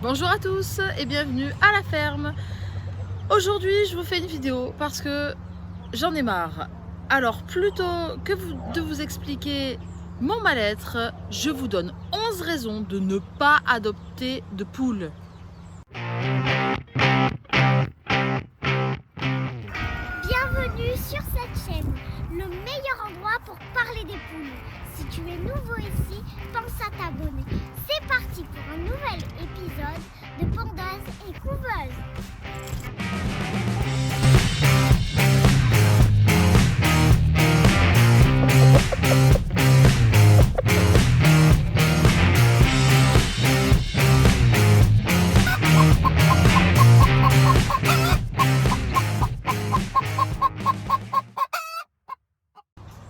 Bonjour à tous et bienvenue à la ferme. Aujourd'hui je vous fais une vidéo parce que j'en ai marre. Alors plutôt que de vous expliquer mon mal-être, je vous donne 11 raisons de ne pas adopter de poules. Bienvenue sur cette chaîne, le meilleur endroit pour parler des poules. Si tu es nouveau ici, pense à t'abonner. C'est parti pour un nouvel épisode de Pondeuses et Couveuses.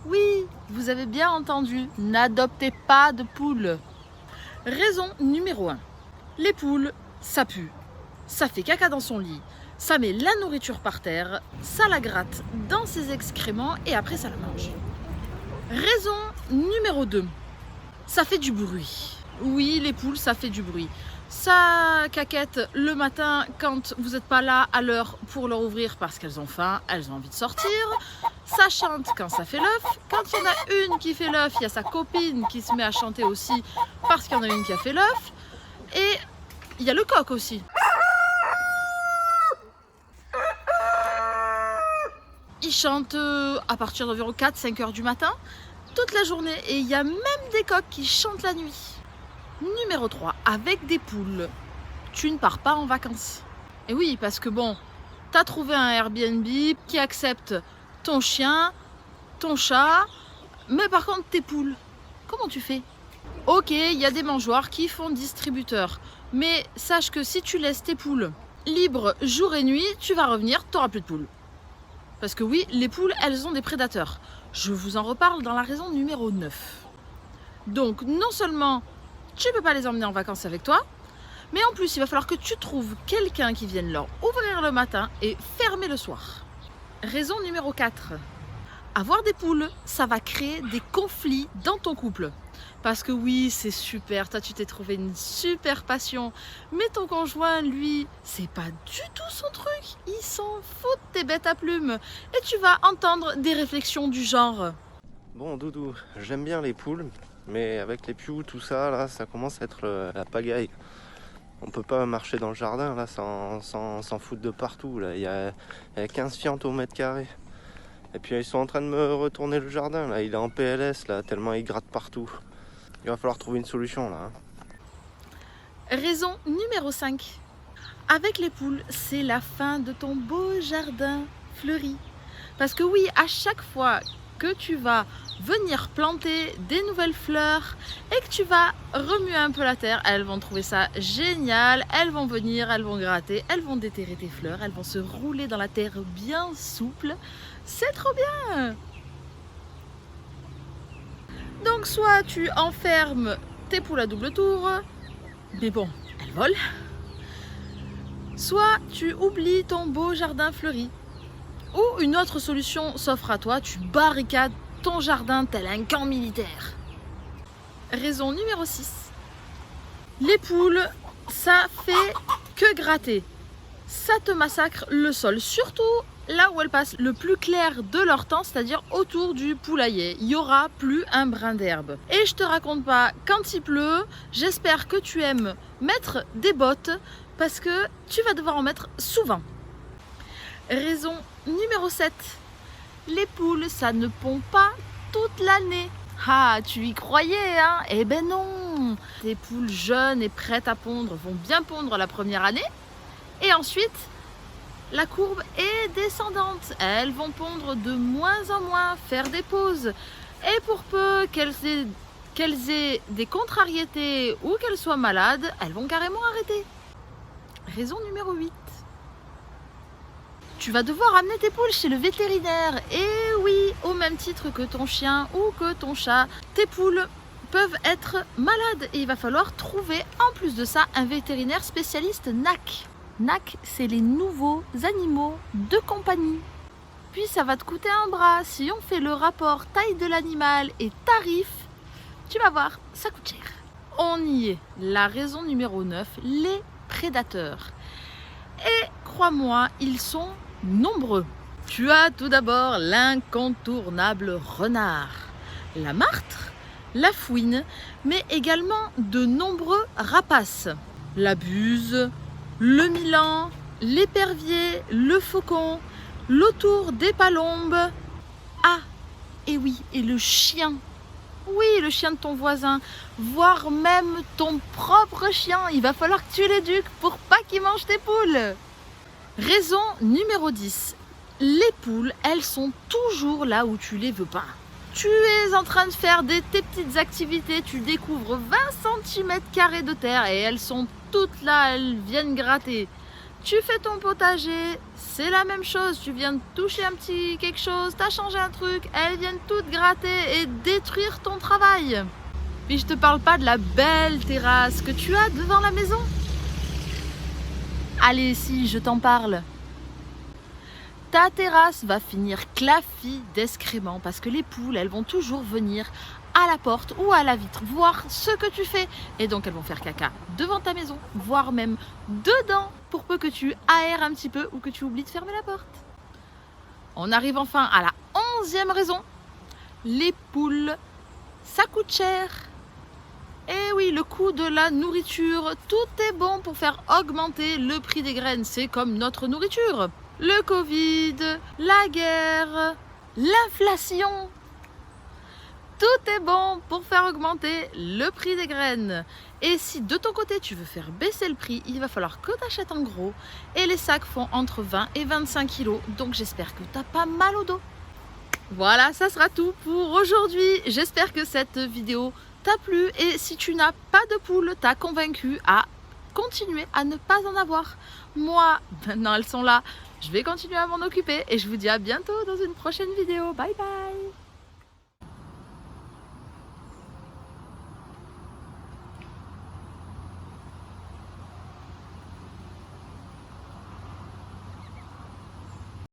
Oui, vous avez bien entendu, n'adoptez pas de poules. Raison numéro 1. Les poules, ça pue. Ça fait caca dans son lit, ça met la nourriture par terre, ça la gratte dans ses excréments et après ça la mange. Raison numéro 2. Ça fait du bruit. Oui, les poules, ça fait du bruit. Ça caquette le matin quand vous n'êtes pas là à l'heure pour leur ouvrir parce qu'elles ont faim, elles ont envie de sortir. Ça chante quand ça fait l'œuf. Quand il y en a une qui fait l'œuf, il y a sa copine qui se met à chanter aussi parce qu'il y en a une qui a fait l'œuf. Et il y a le coq aussi. Il chante à partir d'environ 4-5 heures du matin, toute la journée. Et il y a même des coqs qui chantent la nuit. Numéro 3, avec des poules, tu ne pars pas en vacances. Et oui, parce que bon, tu as trouvé un Airbnb qui accepte ton chien, ton chat, mais par contre tes poules, comment tu fais? Ok, il y a des mangeoires qui font distributeur, mais sache que si tu laisses tes poules libres jour et nuit, tu vas revenir, tu n'auras plus de poules. Parce que oui, les poules, elles ont des prédateurs. Je vous en reparle dans la raison numéro 9. Donc, non seulement tu ne peux pas les emmener en vacances avec toi, mais en plus, il va falloir que tu trouves quelqu'un qui vienne leur ouvrir le matin et fermer le soir. Raison numéro 4. Avoir des poules, ça va créer des conflits dans ton couple. Parce que oui, c'est super, toi tu t'es trouvé une super passion, mais ton conjoint, lui, c'est pas du tout son truc. Il s'en fout de tes bêtes à plumes. Et tu vas entendre des réflexions du genre: Bon Doudou, j'aime bien les poules, mais avec les pioux, tout ça, là, ça commence à être la pagaille. On peut pas marcher dans le jardin, là, sans foutre de partout. Là. Il y a 15 fientes au mètre carré. Et puis ils sont en train de me retourner le jardin, là. Il est en PLS, là, tellement il gratte partout. Il va falloir trouver une solution, là. Raison numéro 5. Avec les poules, c'est la fin de ton beau jardin fleuri. Parce que oui, à chaque fois que tu vas venir planter des nouvelles fleurs et que tu vas remuer un peu la terre, elles vont trouver ça génial, elles vont venir, elles vont gratter, elles vont déterrer tes fleurs, elles vont se rouler dans la terre bien souple. C'est trop bien! Donc soit tu enfermes tes poules à double tour, mais bon, elles volent. Soit tu oublies ton beau jardin fleuri. Ou une autre solution s'offre à toi, tu barricades ton jardin tel un camp militaire. Raison numéro 6. Les poules, ça fait que gratter. Ça te massacre le sol, surtout là où elles passent le plus clair de leur temps, c'est-à-dire autour du poulailler. Il n'y aura plus un brin d'herbe. Et je te raconte pas, quand il pleut, j'espère que tu aimes mettre des bottes parce que tu vas devoir en mettre souvent. Raison numéro 7. Les poules, ça ne pond pas toute l'année. Ah, tu y croyais, hein? Eh ben non. Les poules jeunes et prêtes à pondre vont bien pondre la première année. Et ensuite, la courbe est descendante. Elles vont pondre de moins en moins, faire des pauses. Et pour peu qu'elles aient des contrariétés ou qu'elles soient malades, elles vont carrément arrêter. Raison numéro 8. Tu vas devoir amener tes poules chez le vétérinaire. Et oui, au même titre que ton chien ou que ton chat, tes poules peuvent être malades. Et il va falloir trouver, en plus de ça, un vétérinaire spécialiste NAC. NAC, c'est les nouveaux animaux de compagnie. Puis ça va te coûter un bras. Si on fait le rapport taille de l'animal et tarif, tu vas voir, ça coûte cher. On y est. La raison numéro 9, les prédateurs. Et crois-moi, ils sont nombreux. Tu as tout d'abord l'incontournable renard, la martre, la fouine, mais également de nombreux rapaces. La buse, le milan, l'épervier, le faucon, l'autour des palombes. Ah, et oui, et le chien. Oui, le chien de ton voisin, voire même ton propre chien. Il va falloir que tu l'éduques pour pas qu'il mange tes poules. Raison numéro 10. Les poules, elles sont toujours là où tu les veux pas. Tu es en train de faire tes petites activités, tu découvres 20 cm² de terre et elles sont toutes là, elles viennent gratter. Tu fais ton potager, c'est la même chose, tu viens de toucher un petit quelque chose, t'as changé un truc, elles viennent toutes gratter et détruire ton travail. Puis je te parle pas de la belle terrasse que tu as devant la maison. Allez, si, je t'en parle. Ta terrasse va finir clafie d'excréments parce que les poules, elles vont toujours venir à la porte ou à la vitre voir ce que tu fais. Et donc, elles vont faire caca devant ta maison, voire même dedans, pour peu que tu aères un petit peu ou que tu oublies de fermer la porte. On arrive enfin à la 11e raison. Les poules, ça coûte cher. Et oui, le coût de la nourriture, tout est bon pour faire augmenter le prix des graines. C'est comme notre nourriture. Le Covid, la guerre, l'inflation. Tout est bon pour faire augmenter le prix des graines. Et si de ton côté tu veux faire baisser le prix, il va falloir que tu achètes en gros. Et les sacs font entre 20 et 25 kilos. Donc j'espère que tu n'as pas mal au dos. Voilà, ça sera tout pour aujourd'hui. J'espère que cette vidéo t'a plu. Et si tu n'as pas de poule, t'as convaincu à continuer à ne pas en avoir. Moi, maintenant elles sont là. Je vais continuer à m'en occuper. Et je vous dis à bientôt dans une prochaine vidéo. Bye bye.